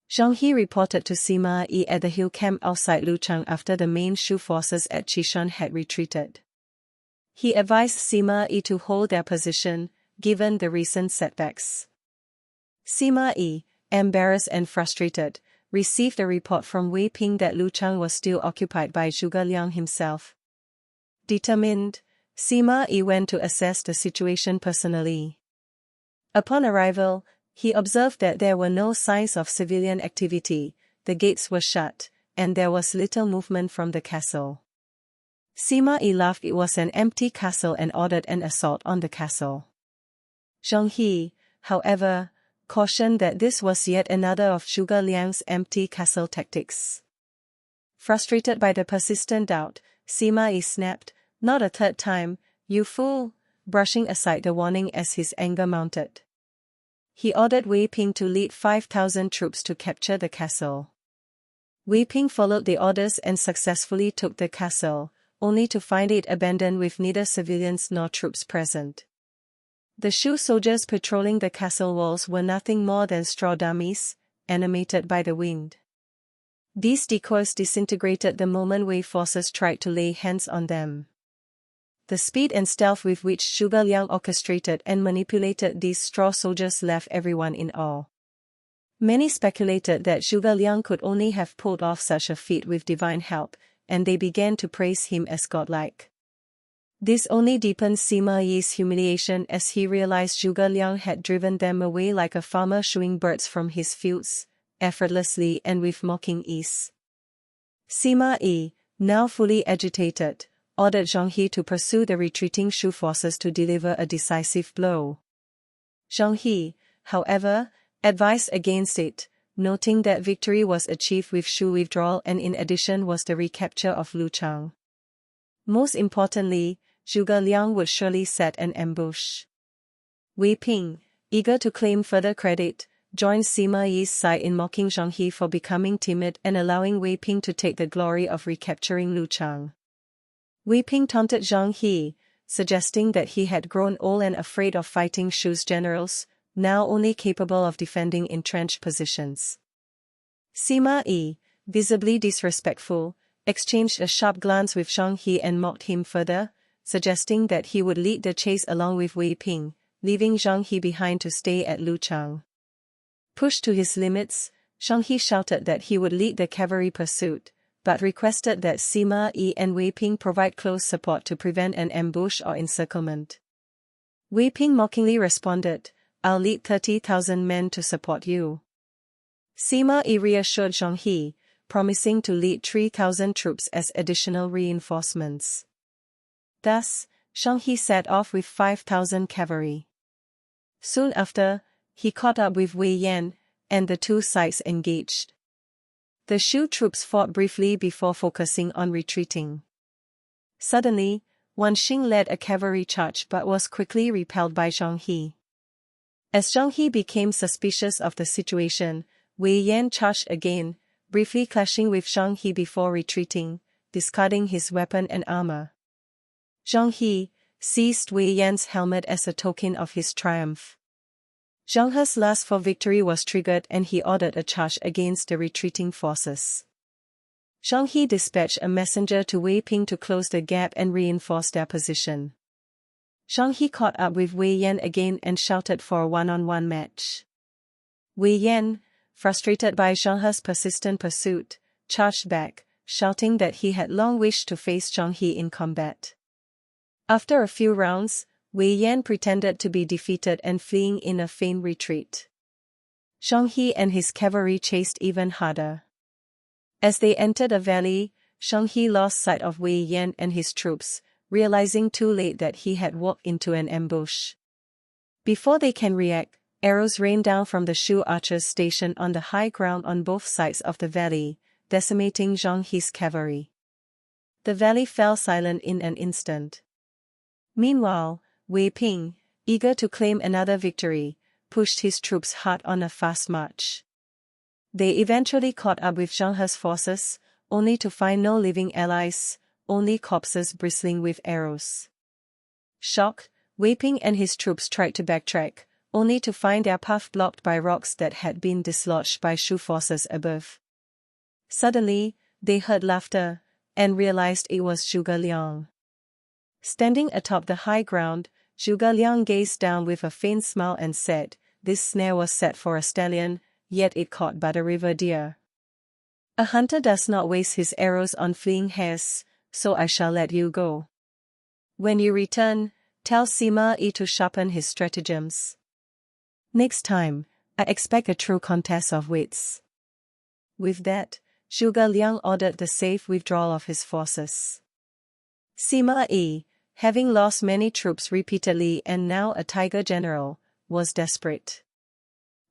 Zhang He reported to Sima Yi at the hill camp outside Luchang after the main Shu forces at Chishan had retreated. He advised Sima Yi to hold their position, given the recent setbacks. Sima Yi, embarrassed and frustrated, received a report from Wei Ping that Luchang was still occupied by Zhuge Liang himself. Determined, Sima Yi went to assess the situation personally. Upon arrival, he observed that there were no signs of civilian activity, the gates were shut, and there was little movement from the castle. Sima Yi laughed. It was an empty castle and ordered an assault on the castle. Zhang He, however, cautioned that this was yet another of Zhuge Liang's empty castle tactics. Frustrated by the persistent doubt, Sima Yi snapped, "Not a third time, you fool," brushing aside the warning as his anger mounted. He ordered Wei Ping to lead 5,000 troops to capture the castle. Wei Ping followed the orders and successfully took the castle, only to find it abandoned with neither civilians nor troops present. The Shu soldiers patrolling the castle walls were nothing more than straw dummies, animated by the wind. These decoys disintegrated the moment Wei forces tried to lay hands on them. The speed and stealth with which Zhuge Liang orchestrated and manipulated these straw soldiers left everyone in awe. Many speculated that Zhuge Liang could only have pulled off such a feat with divine help, and they began to praise him as godlike. This only deepened Sima Yi's humiliation as he realized Zhuge Liang had driven them away like a farmer shooing birds from his fields, effortlessly and with mocking ease. Sima Yi, now fully agitated, ordered Zhang He to pursue the retreating Shu forces to deliver a decisive blow. Zhang He, however, advised against it, noting that victory was achieved with Shu withdrawal and in addition was the recapture of Luchang. Most importantly, Zhuge Liang would surely set an ambush. Wei Ping, eager to claim further credit, joined Sima Yi's side in mocking Zhang He for becoming timid and allowing Wei Ping to take the glory of recapturing Luchang. Wei Ping taunted Zhang He, suggesting that he had grown old and afraid of fighting Shu's generals, now only capable of defending entrenched positions. Sima Yi, visibly disrespectful, exchanged a sharp glance with Zhang He and mocked him further, suggesting that he would lead the chase along with Wei Ping, leaving Zhang He behind to stay at Luchang. Pushed to his limits, Zhang He shouted that he would lead the cavalry pursuit, but requested that Sima Yi and Wei Ping provide close support to prevent an ambush or encirclement. Wei Ping mockingly responded, "I'll lead 30,000 men to support you." Sima Yi reassured Zhang He, promising to lead 3,000 troops as additional reinforcements. Thus, Zhang He set off with 5,000 cavalry. Soon after, he caught up with Wei Yan, and the two sides engaged. The Shu troops fought briefly before focusing on retreating. Suddenly, Wan Xing led a cavalry charge but was quickly repelled by Zhang He. As Zhang He became suspicious of the situation, Wei Yan charged again, briefly clashing with Zhang He before retreating, discarding his weapon and armor. Zhang He seized Wei Yan's helmet as a token of his triumph. Zhang He's lust for victory was triggered and he ordered a charge against the retreating forces. Zhang He dispatched a messenger to Wei Ping to close the gap and reinforce their position. Zhang He caught up with Wei Yan again and shouted for a one-on-one match. Wei Yan, frustrated by Zhang He's persistent pursuit, charged back, shouting that he had long wished to face Zhang He in combat. After a few rounds, Wei Yan pretended to be defeated and fleeing in a feigned retreat. Zhang He and his cavalry chased even harder. As they entered a valley, Zhang He lost sight of Wei Yan and his troops, realizing too late that he had walked into an ambush. Before they can react, arrows rained down from the Shu archers stationed on the high ground on both sides of the valley, decimating Zhang He's cavalry. The valley fell silent in an instant. Meanwhile, Wei Ping, eager to claim another victory, pushed his troops hard on a fast march. They eventually caught up with Zhang He's forces, only to find no living allies, only corpses bristling with arrows. Shocked, Wei Ping and his troops tried to backtrack, only to find their path blocked by rocks that had been dislodged by Shu forces above. Suddenly, they heard laughter, and realized it was Zhuge Liang. Standing atop the high ground, Zhuge Liang gazed down with a faint smile and said, "This snare was set for a stallion, yet it caught but a river deer. A hunter does not waste his arrows on fleeing hares, so I shall let you go. When you return, tell Sima Yi to sharpen his stratagems. Next time, I expect a true contest of wits." With that, Zhuge Liang ordered the safe withdrawal of his forces. Sima Yi, having lost many troops repeatedly and now a tiger general, was desperate.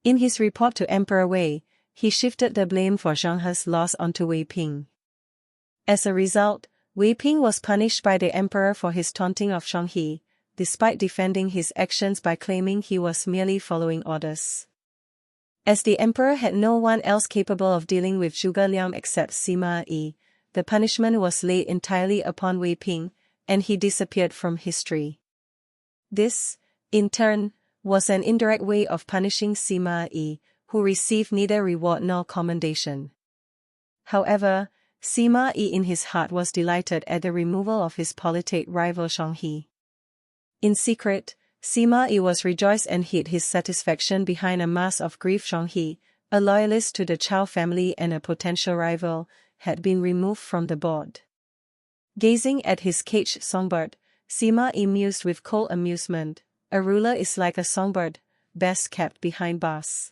In his report to Emperor Wei, he shifted the blame for Zhang He's loss onto Wei Ping. As a result, Wei Ping was punished by the emperor for his taunting of Zhang He, despite defending his actions by claiming he was merely following orders. As the emperor had no one else capable of dealing with Zhuge Liang except Sima Yi, the punishment was laid entirely upon Wei Ping, and he disappeared from history. This, in turn, was an indirect way of punishing Sima Yi, who received neither reward nor commendation. However, Sima Yi in his heart was delighted at the removal of his politic rival Zhang He. In secret, Sima Yi was rejoiced and hid his satisfaction behind a mask of grief. Zhang He, a loyalist to the Chao family and a potential rival, had been removed from the board. Gazing at his caged songbird, Sima Yi mused with cold amusement, "A ruler is like a songbird, best kept behind bars.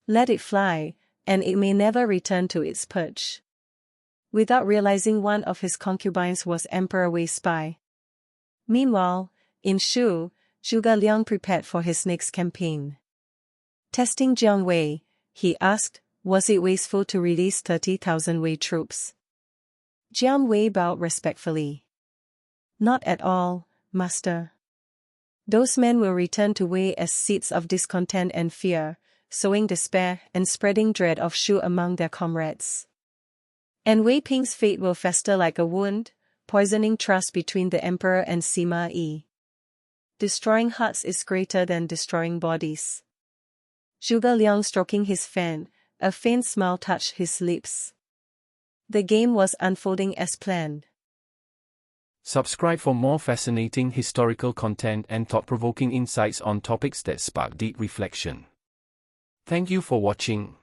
Let it fly, and it may never return to its perch." Without realizing, one of his concubines was Emperor Wei's spy. Meanwhile, in Shu, Zhuge Liang prepared for his next campaign. Testing Jiang Wei, he asked, was it wasteful to release 30,000 Wei troops? Jiang Wei bowed respectfully. "Not at all, master. Those men will return to Wei as seeds of discontent and fear, sowing despair and spreading dread of Shu among their comrades. And Wei Ping's fate will fester like a wound, poisoning trust between the emperor and Sima Yi. Destroying hearts is greater than destroying bodies." Zhuge Liang stroking his fan, a faint smile touched his lips. The game was unfolding as planned. Subscribe for more fascinating historical content and thought-provoking insights on topics that spark deep reflection. Thank you for watching.